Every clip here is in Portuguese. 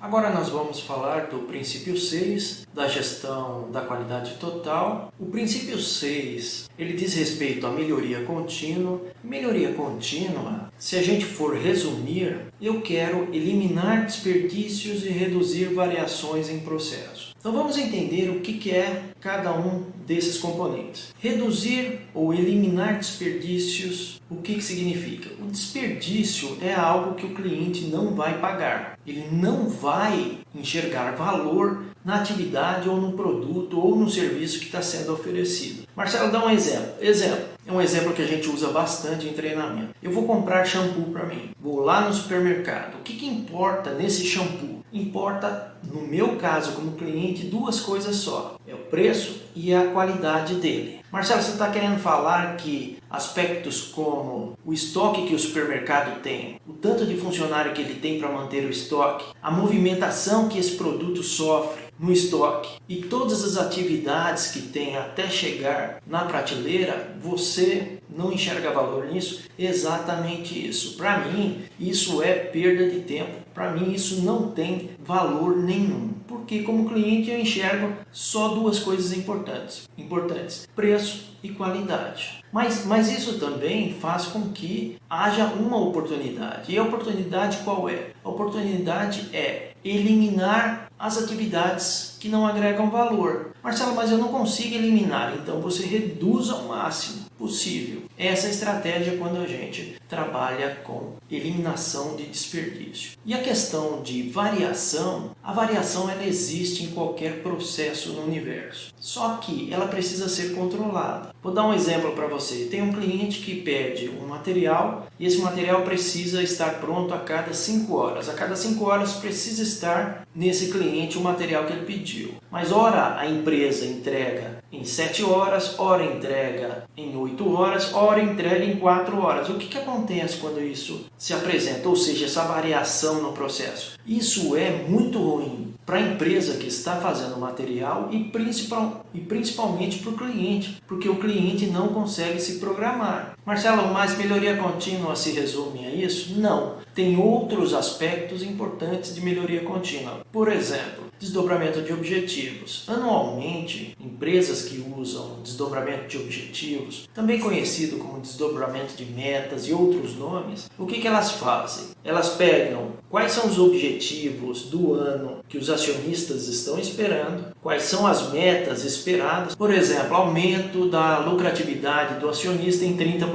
Agora nós vamos falar do princípio 6 da gestão da qualidade total. O princípio 6, ele diz respeito à melhoria contínua. Melhoria contínua, se a gente for resumir, eu quero eliminar desperdícios e reduzir variações em processo. Então vamos entender o que é cada um desses componentes. Reduzir ou eliminar desperdícios, o que significa? O desperdício é algo que o cliente não vai pagar. Ele não vai enxergar valor na atividade ou no produto ou no serviço que está sendo oferecido. Marcelo, dá um exemplo. É um exemplo que a gente usa bastante em treinamento. Eu vou comprar shampoo para mim. Vou lá no supermercado. O que importa nesse shampoo? Importa, no meu caso, como cliente, duas coisas só. É o preço e a qualidade dele. Marcelo, você está querendo falar que aspectos como o estoque que o supermercado tem, o tanto de funcionário que ele tem para manter o estoque, a movimentação que esse produto sofre no estoque e todas as atividades que tem até chegar na prateleira, você não enxerga valor nisso? Exatamente isso. Para mim, isso é perda de tempo. Para mim, isso não tem valor nenhum. Porque como cliente eu enxergo só duas coisas importantes. Preço e qualidade. Mas isso também faz com que haja uma oportunidade. E a oportunidade qual é? A oportunidade é eliminar as atividades que não agregam valor. Marcelo, mas eu não consigo eliminar. Então você reduz ao máximo possível. Essa é a estratégia quando a gente trabalha com eliminação de desperdício. E a questão de variação, a variação ela existe em qualquer processo no universo. Só que ela precisa ser controlada. Vou dar um exemplo para você. Tem um cliente que pede um material e esse material precisa estar pronto a cada 5 horas. A cada 5 horas precisa estar nesse cliente o material que ele pediu. Mas ora a empresa entrega em 7 horas, ora entrega em 8 horas, ora entrega em 4 horas. O que acontece quando isso se apresenta? Ou seja, essa variação no processo. Isso é muito ruim para a empresa que está fazendo o material e principalmente para o cliente, porque o cliente não consegue se programar. Marcelo, mas melhoria contínua se resume a isso? Não. Tem outros aspectos importantes de melhoria contínua. Por exemplo, desdobramento de objetivos. Anualmente, empresas que usam desdobramento de objetivos, também conhecido como desdobramento de metas e outros nomes, o que elas fazem? Elas pegam quais são os objetivos do ano que os acionistas estão esperando, quais são as metas esperadas, por exemplo, aumento da lucratividade do acionista em 30%.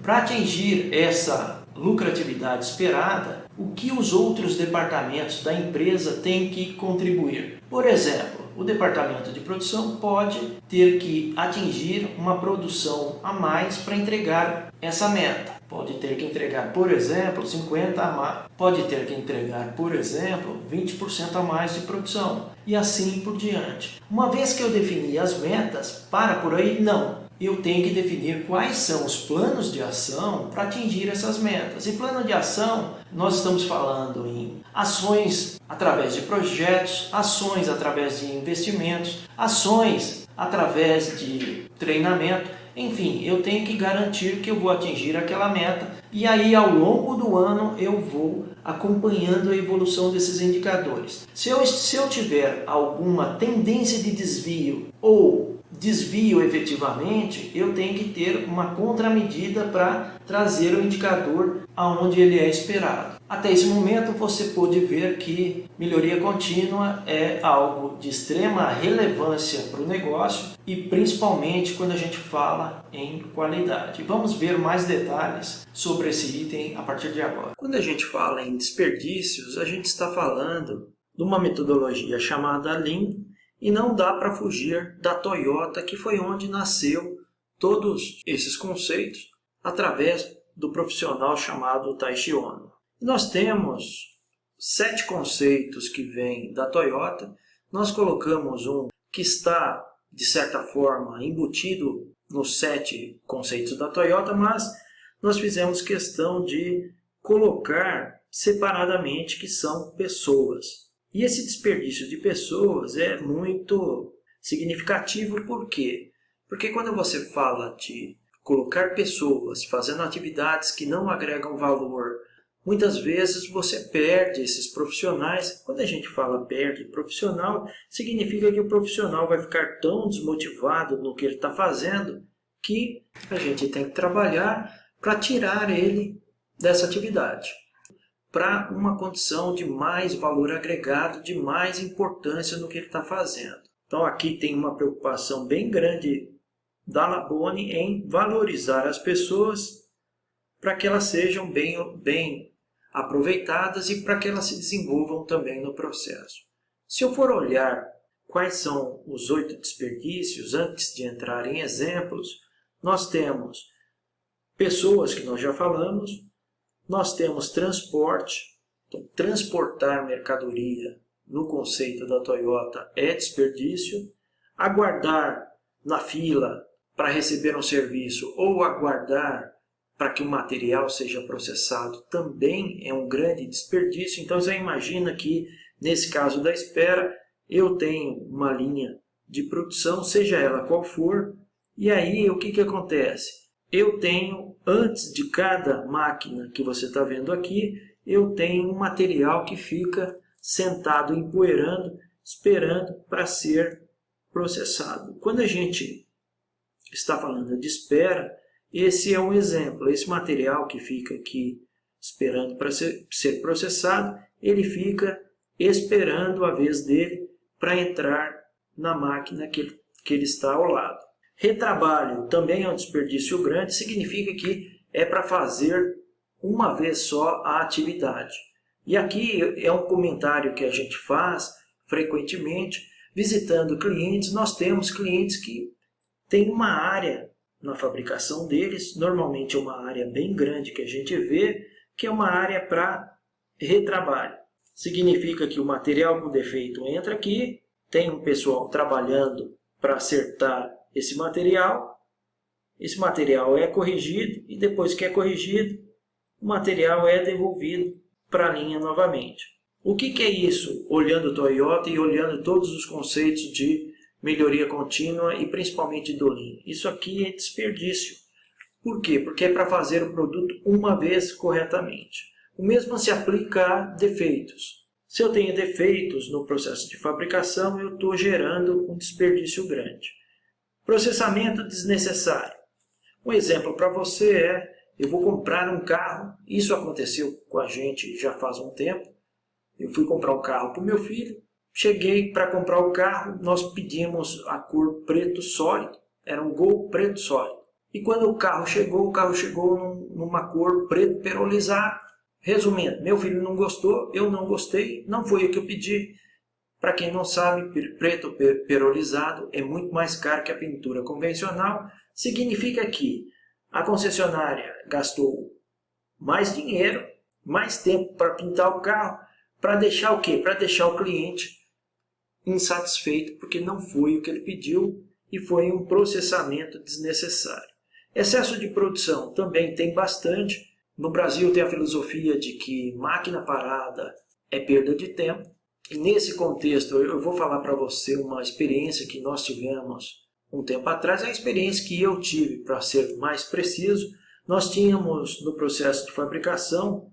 Para atingir essa lucratividade esperada, o que os outros departamentos da empresa têm que contribuir? Por exemplo, o departamento de produção pode ter que atingir uma produção a mais para entregar essa meta. Pode ter que entregar, por exemplo, 50 a mais. Pode ter que entregar, por exemplo, 20% a mais de produção. E assim por diante. Uma vez que eu defini as metas, para por aí? Não. Eu tenho que definir quais são os planos de ação para atingir essas metas. E plano de ação, nós estamos falando em ações através de projetos, ações através de investimentos, ações através de treinamento. Enfim, eu tenho que garantir que eu vou atingir aquela meta e aí ao longo do ano eu vou acompanhando a evolução desses indicadores. Se eu tiver alguma tendência de desvio ou desvio efetivamente, eu tenho que ter uma contramedida para trazer o indicador aonde ele é esperado. Até esse momento você pôde ver que melhoria contínua é algo de extrema relevância para o negócio e principalmente quando a gente fala em qualidade. Vamos ver mais detalhes sobre esse item a partir de agora. Quando a gente fala em desperdícios, a gente está falando de uma metodologia chamada Lean e não dá para fugir da Toyota, que foi onde nasceu todos esses conceitos através do profissional chamado Taiichi Ohno. Nós temos 7 conceitos que vêm da Toyota, nós colocamos um que está, de certa forma, embutido nos 7 conceitos da Toyota, mas nós fizemos questão de colocar separadamente que são pessoas. E esse desperdício de pessoas é muito significativo, por quê? Porque quando você fala de colocar pessoas fazendo atividades que não agregam valor muitas vezes você perde esses profissionais. Quando a gente fala perde profissional, significa que o profissional vai ficar tão desmotivado no que ele está fazendo que a gente tem que trabalhar para tirar ele dessa atividade, para uma condição de mais valor agregado, de mais importância no que ele está fazendo. Então aqui tem uma preocupação bem grande da Labone em valorizar as pessoas para que elas sejam bem aproveitadas e para que elas se desenvolvam também no processo. Se eu for olhar quais são os 8 desperdícios, antes de entrar em exemplos, nós temos pessoas, que nós já falamos, nós temos transporte. Então, transportar mercadoria no conceito da Toyota é desperdício. Aguardar na fila para receber um serviço ou aguardar para que o material seja processado também é um grande desperdício. Então você imagina que nesse caso da espera eu tenho uma linha de produção, seja ela qual for, e aí o que acontece? Eu tenho, antes de cada máquina que você está vendo aqui, eu tenho um material que fica sentado, empoeirando, esperando para ser processado. Quando a gente está falando de espera, esse é um exemplo. Esse material que fica aqui esperando para ser processado, ele fica esperando a vez dele para entrar na máquina que ele está ao lado. Retrabalho também é um desperdício grande, significa que é para fazer uma vez só a atividade. E aqui é um comentário que a gente faz frequentemente, visitando clientes. Nós temos clientes que têm uma área na fabricação deles, normalmente é uma área bem grande que a gente vê, que é uma área para retrabalho. Significa que o material com defeito entra aqui, tem um pessoal trabalhando para acertar esse material é corrigido e depois que é corrigido, o material é devolvido para a linha novamente. O que é isso? Olhando Toyota e olhando todos os conceitos de melhoria contínua e principalmente do Lean. Isso aqui é desperdício. Por quê? Porque é para fazer o produto uma vez corretamente. O mesmo se aplica a defeitos. Se eu tenho defeitos no processo de fabricação, eu estou gerando um desperdício grande. Processamento desnecessário. Um exemplo para você é, eu vou comprar um carro, isso aconteceu com a gente já faz um tempo, eu fui comprar um carro para o meu filho, cheguei para comprar o carro, nós pedimos a cor preto sólido, era um Gol preto sólido. E quando o carro chegou numa cor preto perolizado. Resumindo, meu filho não gostou, eu não gostei, não foi o que eu pedi. Para quem não sabe, preto perolizado é muito mais caro que a pintura convencional. Significa que a concessionária gastou mais dinheiro, mais tempo para pintar o carro, para deixar o quê? Para deixar o cliente insatisfeito, porque não foi o que ele pediu e foi um processamento desnecessário. Excesso de produção também tem bastante. No Brasil tem a filosofia de que máquina parada é perda de tempo. E nesse contexto eu vou falar para você uma experiência que nós tivemos um tempo atrás, é a experiência que eu tive, para ser mais preciso. Nós tínhamos no processo de fabricação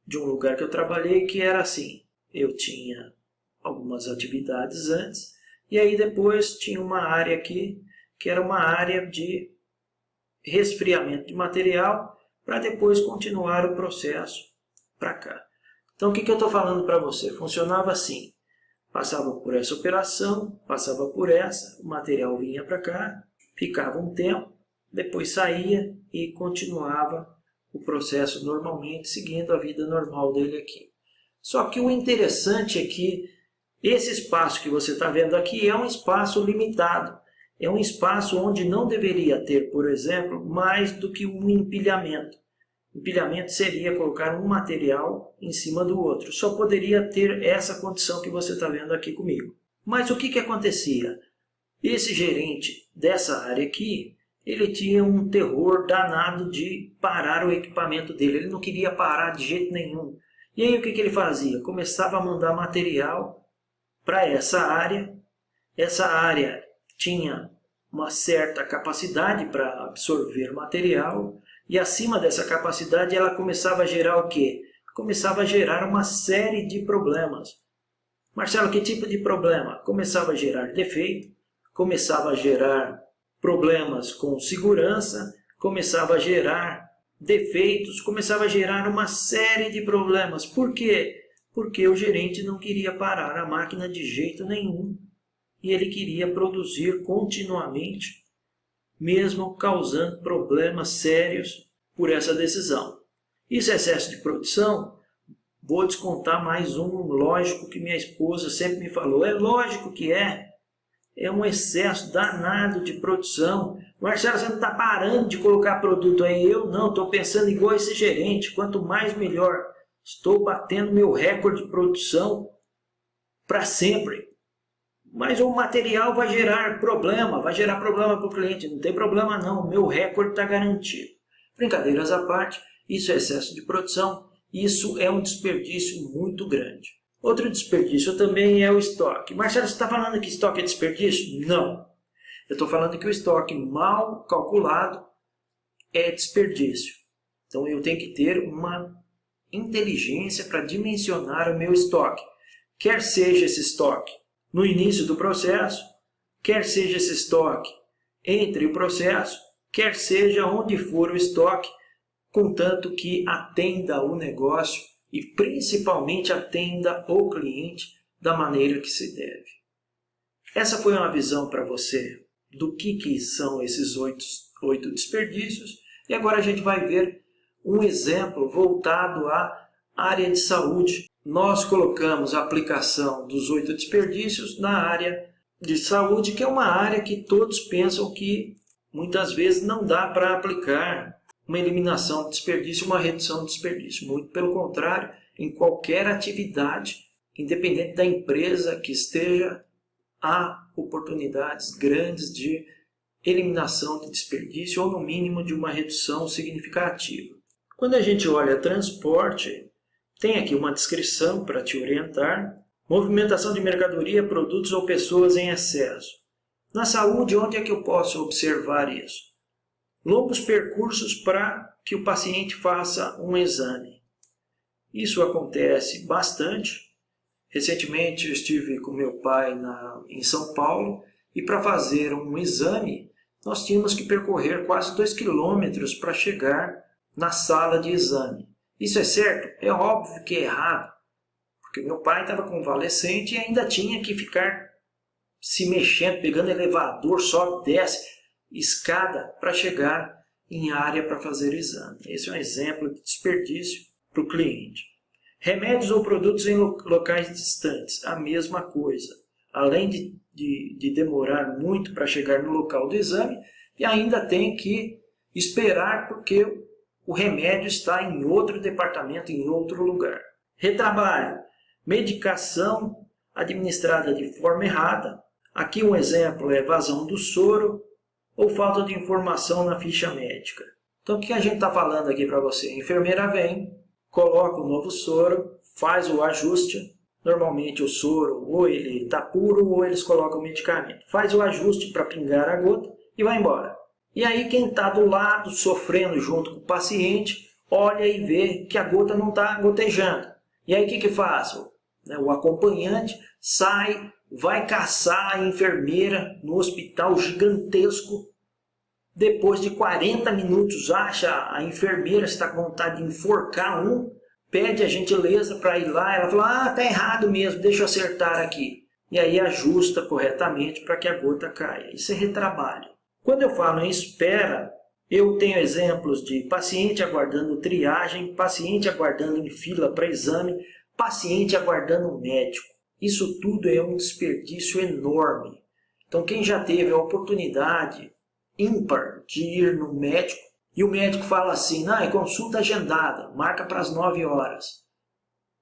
de um lugar que eu trabalhei que era assim, eu tinha algumas atividades antes e aí depois tinha uma área aqui que era uma área de resfriamento de material para depois continuar o processo para cá. Então o que eu estou falando para você? Funcionava assim, passava por essa operação, passava por essa, o material vinha para cá, ficava um tempo, depois saía e continuava o processo normalmente, seguindo a vida normal dele aqui. Só que o interessante é que esse espaço que você está vendo aqui é um espaço limitado. É um espaço onde não deveria ter, por exemplo, mais do que um empilhamento. Empilhamento seria colocar um material em cima do outro. Só poderia ter essa condição que você está vendo aqui comigo. Mas o que acontecia? Esse gerente dessa área aqui, ele tinha um terror danado de parar o equipamento dele. Ele não queria parar de jeito nenhum. E aí o que ele fazia? Começava a mandar material para essa área. Essa área tinha uma certa capacidade para absorver material. E acima dessa capacidade ela começava a gerar o quê? começava a gerar uma série de problemas. Marcelo, que tipo de problema? Começava a gerar defeito, começava a gerar problemas com segurança, começava a gerar defeitos, começava a gerar uma série de problemas. Por quê? Porque o gerente não queria parar a máquina de jeito nenhum. E ele queria produzir continuamente, mesmo causando problemas sérios por essa decisão. Isso é excesso de produção? Vou descontar mais um lógico que minha esposa sempre me falou. É lógico que é. É um excesso danado de produção. Marcelo, você não está parando de colocar produto aí? Eu não, estou pensando igual esse gerente. Quanto mais, melhor. Estou batendo meu recorde de produção para sempre. Mas o material vai gerar problema para o cliente. Não tem problema não, o meu recorde está garantido. Brincadeiras à parte, isso é excesso de produção. Isso é um desperdício muito grande. Outro desperdício também é o estoque. Marcelo, você está falando que estoque é desperdício? Não. Eu estou falando que o estoque mal calculado é desperdício. Então eu tenho que ter uma inteligência para dimensionar o meu estoque. Quer seja esse estoque no início do processo, quer seja esse estoque entre o processo, quer seja onde for o estoque, contanto que atenda o negócio e principalmente atenda o cliente da maneira que se deve. Essa foi uma visão para você do que são esses 8 desperdícios e agora a gente vai ver um exemplo voltado à área de saúde. Nós colocamos a aplicação dos 8 desperdícios na área de saúde, que é uma área que todos pensam que muitas vezes não dá para aplicar uma eliminação de desperdício, uma redução de desperdício. Muito pelo contrário, em qualquer atividade, independente da empresa que esteja, há oportunidades grandes de eliminação de desperdício ou, no mínimo, de uma redução significativa. Quando a gente olha transporte, tem aqui uma descrição para te orientar. Movimentação de mercadoria, produtos ou pessoas em excesso. Na saúde, onde é que eu posso observar isso? Longos percursos para que o paciente faça um exame. Isso acontece bastante. Recentemente eu estive com meu pai em São Paulo e para fazer um exame nós tínhamos que percorrer quase 2 quilômetros para chegar na sala de exame. Isso é certo? É óbvio que é errado, porque meu pai estava convalescente e ainda tinha que ficar se mexendo, pegando elevador, sobe, desce, escada para chegar em área para fazer exame. Esse é um exemplo de desperdício para o cliente. Remédios ou produtos em locais distantes, a mesma coisa. Além de demorar muito para chegar no local do exame, e ainda tem que esperar porque o remédio está em outro departamento, em outro lugar. Retrabalho, medicação administrada de forma errada. Aqui um exemplo é vazão do soro ou falta de informação na ficha médica. Então o que a gente está falando aqui para você? A enfermeira vem, coloca o novo soro, faz o ajuste. Normalmente o soro ou ele está puro ou eles colocam o medicamento. Faz o ajuste para pingar a gota e vai embora. E aí quem está do lado, sofrendo junto com o paciente, olha e vê que a gota não está gotejando. E aí o que faz? O acompanhante sai, vai caçar a enfermeira no hospital gigantesco. Depois de 40 minutos acha a enfermeira, está com vontade de enforcar pede a gentileza para ir lá, ela fala, está errado mesmo, deixa eu acertar aqui. E aí ajusta corretamente para que a gota caia. Isso é retrabalho. Quando eu falo em espera, eu tenho exemplos de paciente aguardando triagem, paciente aguardando em fila para exame, paciente aguardando médico. Isso tudo é um desperdício enorme. Então quem já teve a oportunidade ímpar de ir no médico, e o médico fala assim, é consulta agendada, marca para as 9 horas.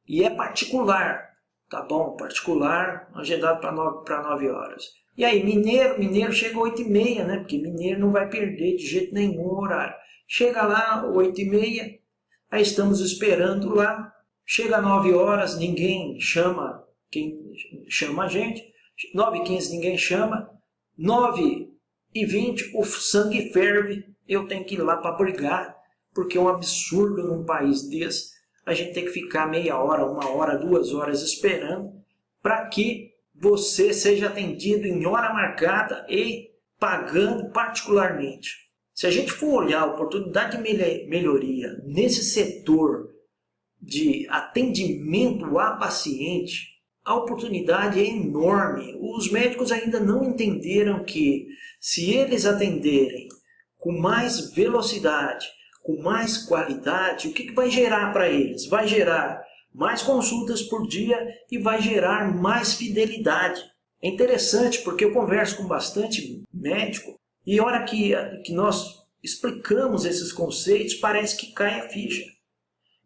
E é particular, tá bom? Particular, agendado para 9 horas. E aí, mineiro chega às 8h30, né? Porque mineiro não vai perder de jeito nenhum o horário. Chega lá, 8h30, aí estamos esperando lá. Chega às 9 horas, ninguém chama quem chama a gente. 9h15 ninguém chama. 9h20 o sangue ferve. Eu tenho que ir lá para brigar, porque é um absurdo num país desse a gente tem que ficar meia hora, 1 hora, 2 horas esperando para que você seja atendido em hora marcada e pagando particularmente. Se a gente for olhar a oportunidade de melhoria nesse setor de atendimento a paciente, a oportunidade é enorme. Os médicos ainda não entenderam que se eles atenderem com mais velocidade, com mais qualidade, o que vai gerar para eles? Vai gerar mais consultas por dia e vai gerar mais fidelidade. É interessante porque eu converso com bastante médico e a hora que nós explicamos esses conceitos, parece que cai a ficha.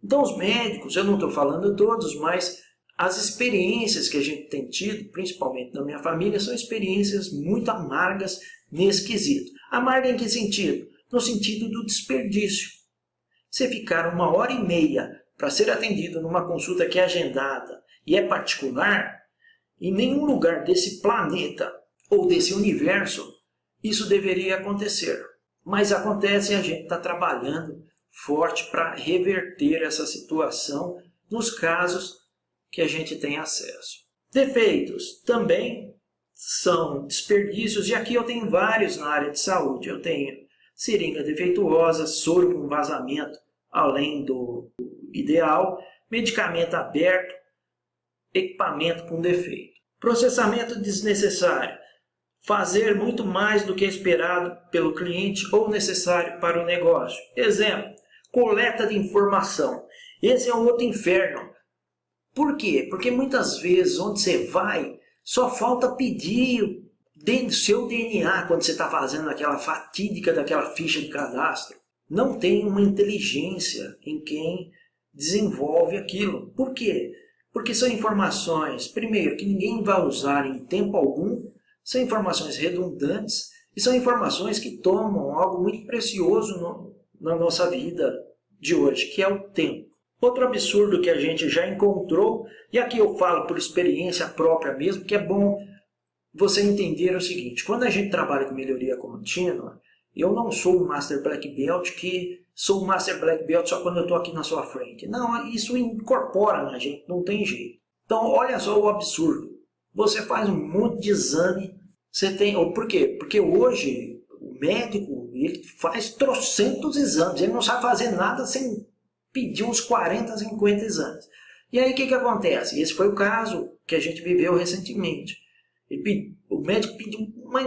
Então os médicos, eu não estou falando todos, mas as experiências que a gente tem tido, principalmente na minha família, são experiências muito amargas nesse quesito. Amarga em que sentido? No sentido do desperdício. Você ficar 1 hora e meia para ser atendido numa consulta que é agendada e é particular, em nenhum lugar desse planeta ou desse universo isso deveria acontecer. Mas acontece e a gente está trabalhando forte para reverter essa situação nos casos que a gente tem acesso. Defeitos também são desperdícios, e aqui eu tenho vários na área de saúde. Eu tenho seringa defeituosa, soro com vazamento além do ideal, medicamento aberto, equipamento com defeito. Processamento desnecessário. Fazer muito mais do que é esperado pelo cliente ou necessário para o negócio. Exemplo, coleta de informação. Esse é um outro inferno. Por quê? Porque muitas vezes onde você vai, só falta pedir seu DNA quando você está fazendo aquela fatídica daquela ficha de cadastro. Não tem uma inteligência em quem desenvolve aquilo. Por quê? Porque são informações, primeiro, que ninguém vai usar em tempo algum, são informações redundantes e são informações que tomam algo muito precioso na nossa vida de hoje, que é o tempo. Outro absurdo que a gente já encontrou, e aqui eu falo por experiência própria mesmo, que é bom você entender o seguinte: quando a gente trabalha com melhoria contínua, eu não sou um Master Black Belt que sou um Master Black Belt só quando eu estou aqui na sua frente. Não, isso incorpora na gente, não tem jeito. Então, olha só o absurdo. Você faz um monte de exame, por quê? Porque hoje o médico ele faz trocentos exames, ele não sabe fazer nada sem pedir uns 40, 50 exames. E aí o que acontece? Esse foi o caso que a gente viveu recentemente. O médico pediu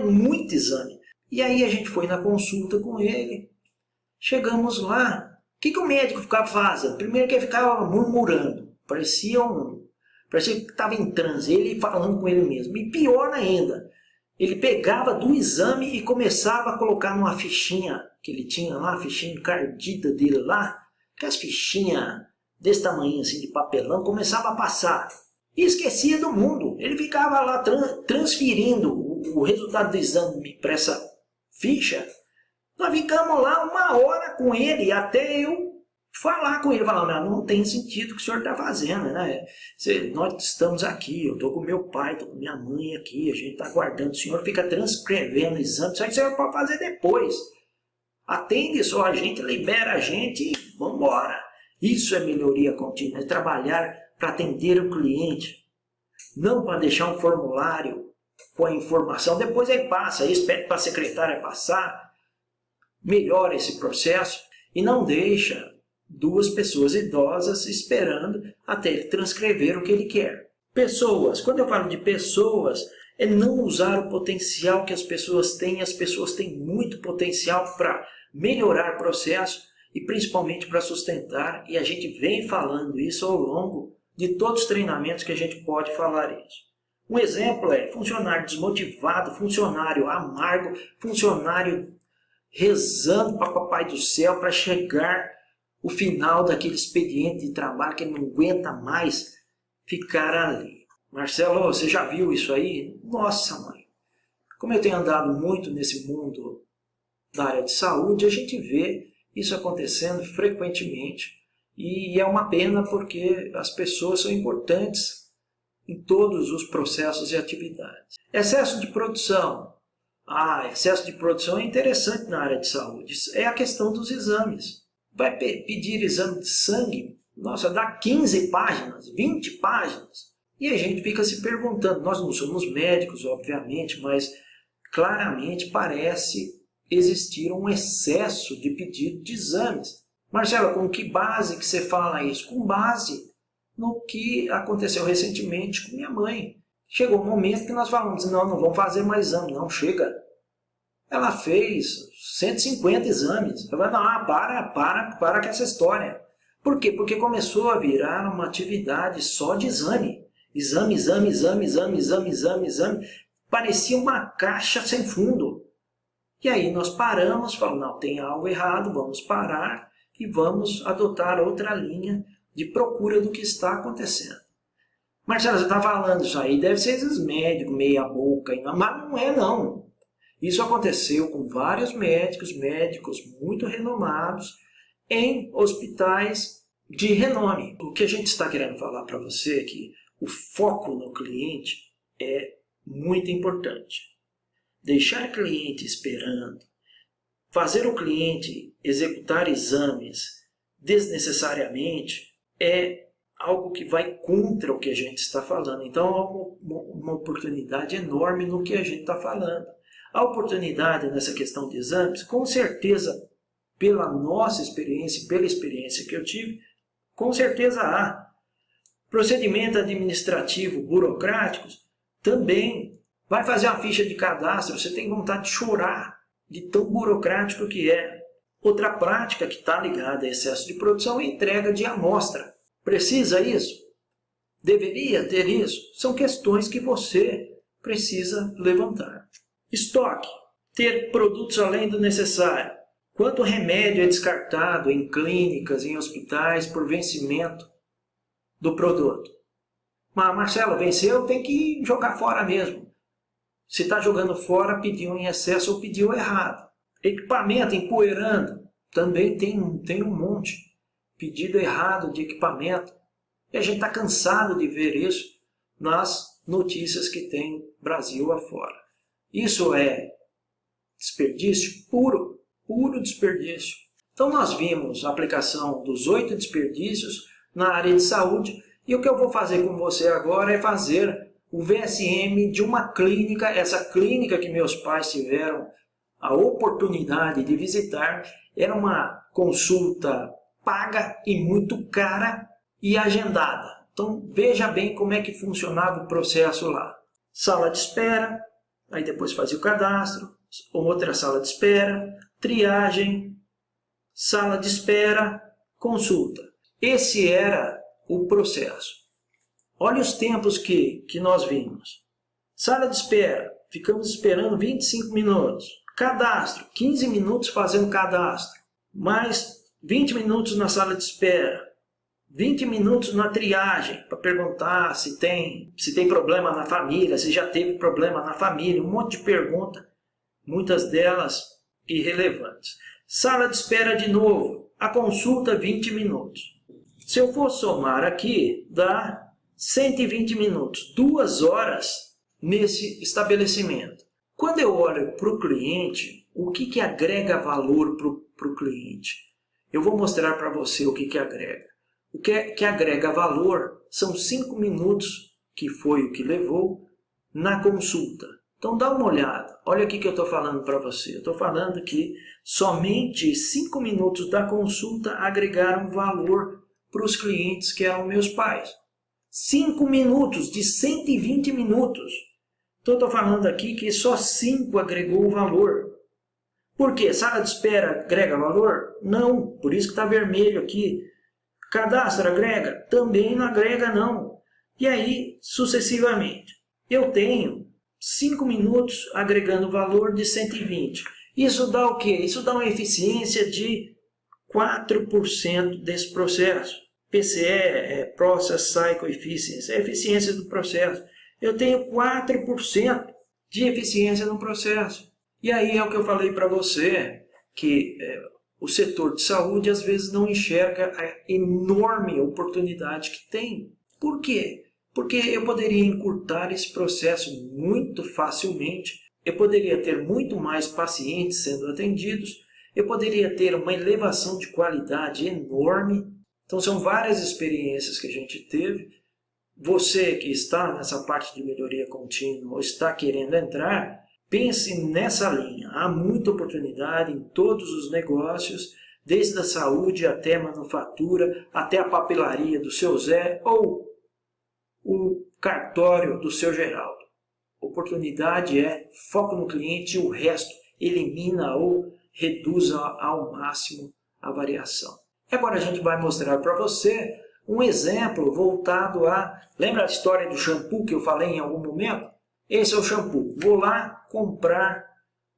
muito exame. E aí a gente foi na consulta com ele, chegamos lá, o que o médico ficava fazendo? Primeiro que ele ficava murmurando, parecia que estava em transe, ele falando com ele mesmo. E pior ainda, ele pegava do exame e começava a colocar numa fichinha que ele tinha lá, a fichinha encardida dele lá, que as fichinhas desse tamanho assim de papelão, começava a passar. E esquecia do mundo. Ele ficava lá transferindo o resultado do exame para essa ficha. Nós ficamos lá 1 hora com ele, até eu falar com ele. Falar, não tem sentido o que o senhor está fazendo, né? Nós estamos aqui, eu estou com meu pai, estou com minha mãe aqui, a gente está aguardando. O senhor fica transcrevendo o exame, isso aí o senhor pode fazer depois. Atende só a gente, libera a gente e vamos embora. Isso é melhoria contínua, é trabalhar para atender o cliente. Não para deixar um formulário com a informação, depois aí passa, aí espera para a secretária passar, melhora esse processo e não deixa 2 pessoas idosas esperando até ele transcrever o que ele quer. Pessoas, quando eu falo de pessoas, é não usar o potencial que as pessoas têm. As pessoas têm muito potencial para melhorar o processo e principalmente para sustentar, e a gente vem falando isso ao longo de todos os treinamentos que a gente pode falar isso. Um exemplo é funcionário desmotivado, funcionário amargo, funcionário rezando para Papai do Céu para chegar o final daquele expediente de trabalho que ele não aguenta mais ficar ali. Marcelo, você já viu isso aí? Nossa, mãe! Como eu tenho andado muito nesse mundo da área de saúde, a gente vê isso acontecendo frequentemente. E é uma pena porque as pessoas são importantes em todos os processos e atividades. Excesso de produção. Excesso de produção é interessante na área de saúde. É a questão dos exames. Vai pedir exame de sangue, nossa, dá 15 páginas, 20 páginas. E a gente fica se perguntando, nós não somos médicos, obviamente, mas claramente parece existir um excesso de pedido de exames. Marcelo, com que base que você fala isso? Com base no que aconteceu recentemente com minha mãe. Chegou um momento que nós falamos, não vamos fazer mais exame, não, chega. Ela fez 150 exames. Eu falei, não, para com essa história. Por quê? Porque começou a virar uma atividade só de exame. Exame. Parecia uma caixa sem fundo. E aí nós paramos, falamos, não, tem algo errado, vamos parar e vamos adotar outra linha de procura do que está acontecendo. Marcelo, você está falando isso aí, deve ser esses médicos meia boca, mas não é não. Isso aconteceu com vários médicos muito renomados, em hospitais de renome. O que a gente está querendo falar para você é que o foco no cliente é muito importante. Deixar o cliente esperando, fazer o cliente executar exames desnecessariamente é algo que vai contra o que a gente está falando. Então, há uma oportunidade enorme no que a gente está falando. A oportunidade nessa questão de exames, com certeza, pela nossa experiência, pela experiência que eu tive, com certeza há. Procedimento administrativo, burocráticos, também. Vai fazer uma ficha de cadastro, você tem vontade de chorar de tão burocrático que é. Outra prática que está ligada a excesso de produção é a entrega de amostra. Precisa isso? Deveria ter isso? São questões que você precisa levantar. Estoque. Ter produtos além do necessário. Quanto remédio é descartado em clínicas, em hospitais, por vencimento do produto? Mas, Marcelo, venceu, tem que jogar fora mesmo. Se está jogando fora, pediu em excesso ou pediu errado. Equipamento empoeirando. Também tem um monte. Pedido errado de equipamento. E a gente está cansado de ver isso nas notícias que tem Brasil afora. Isso é desperdício puro desperdício. Então nós vimos a aplicação dos 8 desperdícios na área de saúde e o que eu vou fazer com você agora é fazer o VSM de uma clínica, essa clínica que meus pais tiveram a oportunidade de visitar, era uma consulta paga e muito cara e agendada. Então veja bem como é que funcionava o processo lá. Sala de espera, aí depois fazia o cadastro, outra sala de espera, triagem, sala de espera, consulta. Esse era o processo. Olha os tempos que nós vimos. Sala de espera, ficamos esperando 25 minutos. Cadastro, 15 minutos fazendo cadastro. Mais 20 minutos na sala de espera. 20 minutos na triagem, para perguntar se tem problema na família, se já teve problema na família. Um monte de pergunta, muitas delas irrelevantes. Sala de espera de novo, a consulta 20 minutos. Se eu for somar aqui, dá 120 minutos, 2 horas nesse estabelecimento. Quando eu olho para o cliente, o que agrega valor para o cliente? Eu vou mostrar para você o que agrega. O que agrega valor são 5 minutos, que foi o que levou, na consulta. Então dá uma olhada, olha aqui que eu estou falando para você. Eu estou falando que somente 5 minutos da consulta agregaram valor para os clientes que eram meus pais. 5 minutos de 120 minutos. Então eu estou falando aqui que só 5 agregou valor. Por quê? Sala de espera agrega valor? Não, por isso que está vermelho aqui. Cadastro agrega? Também não agrega não. E aí, sucessivamente. Eu tenho 5 minutos agregando valor de 120. Isso dá o quê? Isso dá uma eficiência de 4% desse processo. PCE é Process Cycle Efficiency, é a eficiência do processo. Eu tenho 4% de eficiência no processo. E aí é o que eu falei para você, que o setor de saúde às vezes não enxerga a enorme oportunidade que tem. Por quê? Porque eu poderia encurtar esse processo muito facilmente, eu poderia ter muito mais pacientes sendo atendidos, eu poderia ter uma elevação de qualidade enorme Então são várias experiências que a gente teve. Você que está nessa parte de melhoria contínua ou está querendo entrar, pense nessa linha. Há muita oportunidade em todos os negócios, desde a saúde até a manufatura, até a papelaria do seu Zé ou o cartório do seu Geraldo. Oportunidade é foco no cliente e o resto elimina ou reduza ao máximo a variação. E agora a gente vai mostrar para você um exemplo voltado a... Lembra a história do shampoo que eu falei em algum momento? Esse é o shampoo. Vou lá comprar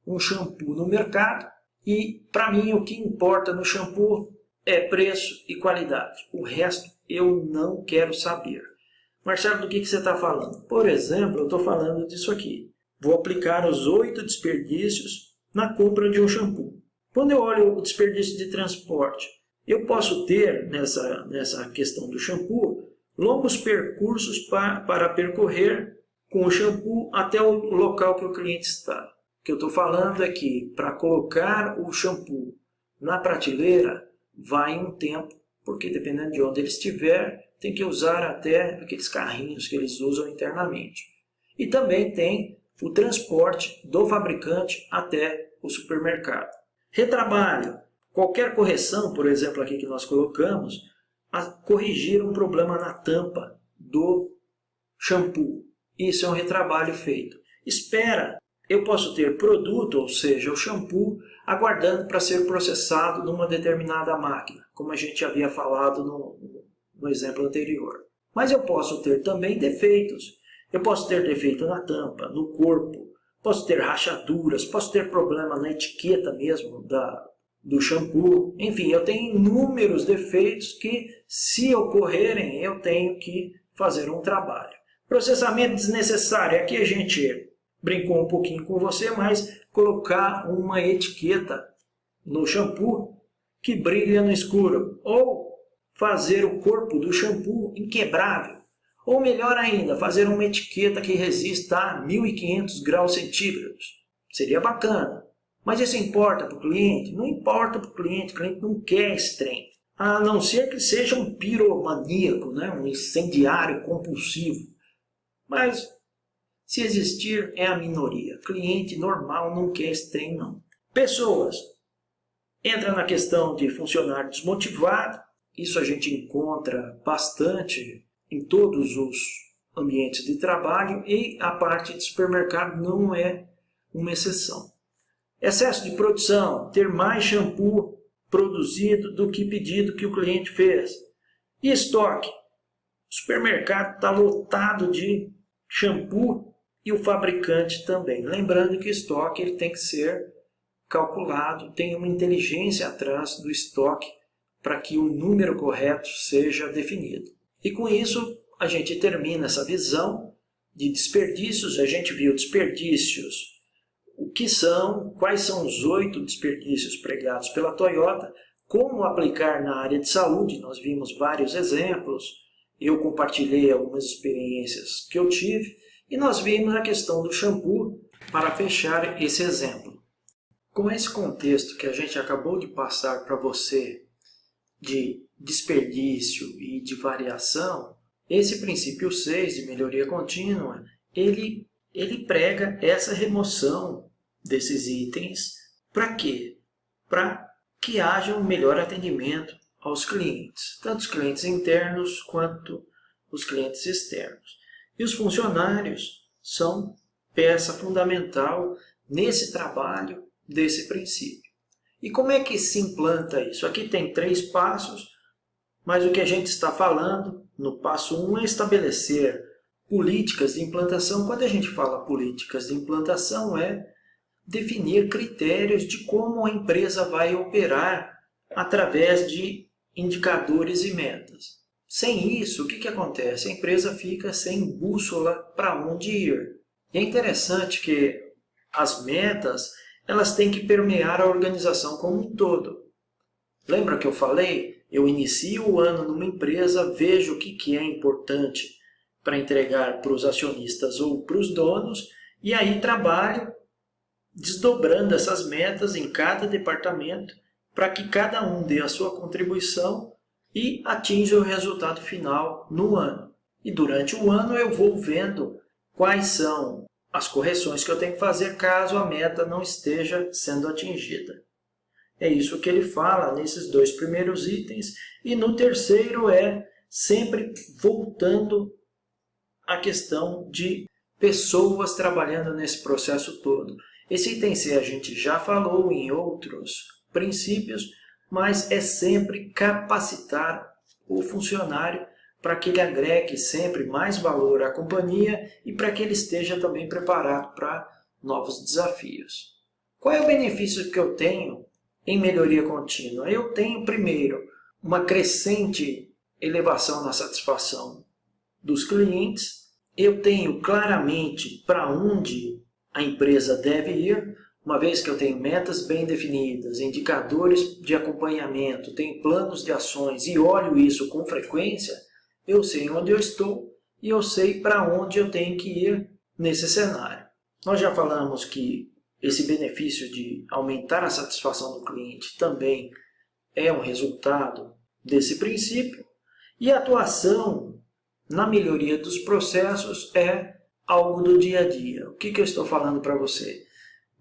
um shampoo no mercado e, para mim, o que importa no shampoo é preço e qualidade. O resto eu não quero saber. Marcelo, do que você está falando? Por exemplo, eu estou falando disso aqui. Vou aplicar os 8 desperdícios na compra de um shampoo. Quando eu olho o desperdício de transporte, eu posso ter, nessa questão do shampoo, longos percursos para percorrer com o shampoo até o local que o cliente está. O que eu estou falando é que para colocar o shampoo na prateleira vai um tempo, porque dependendo de onde ele estiver, tem que usar até aqueles carrinhos que eles usam internamente. E também tem o transporte do fabricante até o supermercado. Retrabalho. Qualquer correção, por exemplo, aqui que nós colocamos, a corrigir um problema na tampa do shampoo. Isso é um retrabalho feito. Espera, eu posso ter produto, ou seja, o shampoo, aguardando para ser processado numa determinada máquina, como a gente havia falado no exemplo anterior. Mas eu posso ter também defeitos. Eu posso ter defeito na tampa, no corpo, posso ter rachaduras, posso ter problema na etiqueta mesmo do shampoo. Enfim, eu tenho inúmeros defeitos que, se ocorrerem, eu tenho que fazer um trabalho. Processamento desnecessário. Aqui a gente brincou um pouquinho com você, mas colocar uma etiqueta no shampoo que brilha no escuro. Ou fazer o corpo do shampoo inquebrável. Ou melhor ainda, fazer uma etiqueta que resista a 1500 graus centígrados. Seria bacana. Mas isso importa para o cliente? Não importa para o cliente não quer esse trem. A não ser que seja um piromaníaco, né? Um incendiário compulsivo. Mas, se existir, é a minoria. Cliente normal não quer esse trem, não. Pessoas. Entra na questão de funcionário desmotivado. Isso a gente encontra bastante em todos os ambientes de trabalho e a parte de supermercado não é uma exceção. Excesso de produção, ter mais shampoo produzido do que pedido que o cliente fez. E estoque. O supermercado está lotado de shampoo e o fabricante também. Lembrando que o estoque ele tem que ser calculado, tem uma inteligência atrás do estoque para que o número correto seja definido. E com isso a gente termina essa visão de desperdícios. A gente viu desperdícios. O que são, quais são os 8 desperdícios pregados pela Toyota, como aplicar na área de saúde, nós vimos vários exemplos, eu compartilhei algumas experiências que eu tive, e nós vimos a questão do shampoo para fechar esse exemplo. Com esse contexto que a gente acabou de passar para você, de desperdício e de variação, esse princípio 6 de melhoria contínua, ele prega essa remoção desses itens. Para quê? Para que haja um melhor atendimento aos clientes, tanto os clientes internos quanto os clientes externos. E os funcionários são peça fundamental nesse trabalho desse princípio. E como é que se implanta isso? Aqui tem 3 passos, mas o que a gente está falando no passo 1 é estabelecer políticas de implantação. Quando a gente fala políticas de implantação, é definir critérios de como a empresa vai operar através de indicadores e metas. Sem isso, o que acontece? A empresa fica sem bússola para onde ir. E é interessante que as metas elas têm que permear a organização como um todo. Lembra que eu falei? Eu inicio o ano numa empresa, vejo o que é importante para entregar para os acionistas ou para os donos, e aí trabalho desdobrando essas metas em cada departamento para que cada um dê a sua contribuição e atinjo o resultado final no ano. E durante o ano eu vou vendo quais são as correções que eu tenho que fazer caso a meta não esteja sendo atingida. É isso que ele fala nesses 2 primeiros itens. E no terceiro é sempre voltando à questão de pessoas trabalhando nesse processo todo. Esse item C a gente já falou em outros princípios, mas é sempre capacitar o funcionário para que ele agregue sempre mais valor à companhia e para que ele esteja também preparado para novos desafios. Qual é o benefício que eu tenho em melhoria contínua? Eu tenho, primeiro, uma crescente elevação na satisfação dos clientes. Eu tenho claramente para onde a empresa deve ir, uma vez que eu tenho metas bem definidas, indicadores de acompanhamento, tenho planos de ações e olho isso com frequência, eu sei onde eu estou e eu sei para onde eu tenho que ir nesse cenário. Nós já falamos que esse benefício de aumentar a satisfação do cliente também é um resultado desse princípio. E a atuação na melhoria dos processos é algo do dia a dia. O que eu estou falando para você?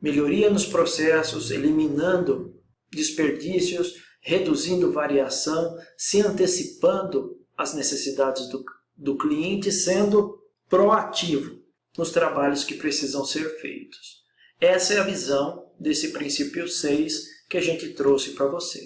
Melhoria nos processos, eliminando desperdícios, reduzindo variação, se antecipando às necessidades do cliente, sendo proativo nos trabalhos que precisam ser feitos. Essa é a visão desse princípio 6 que a gente trouxe para você.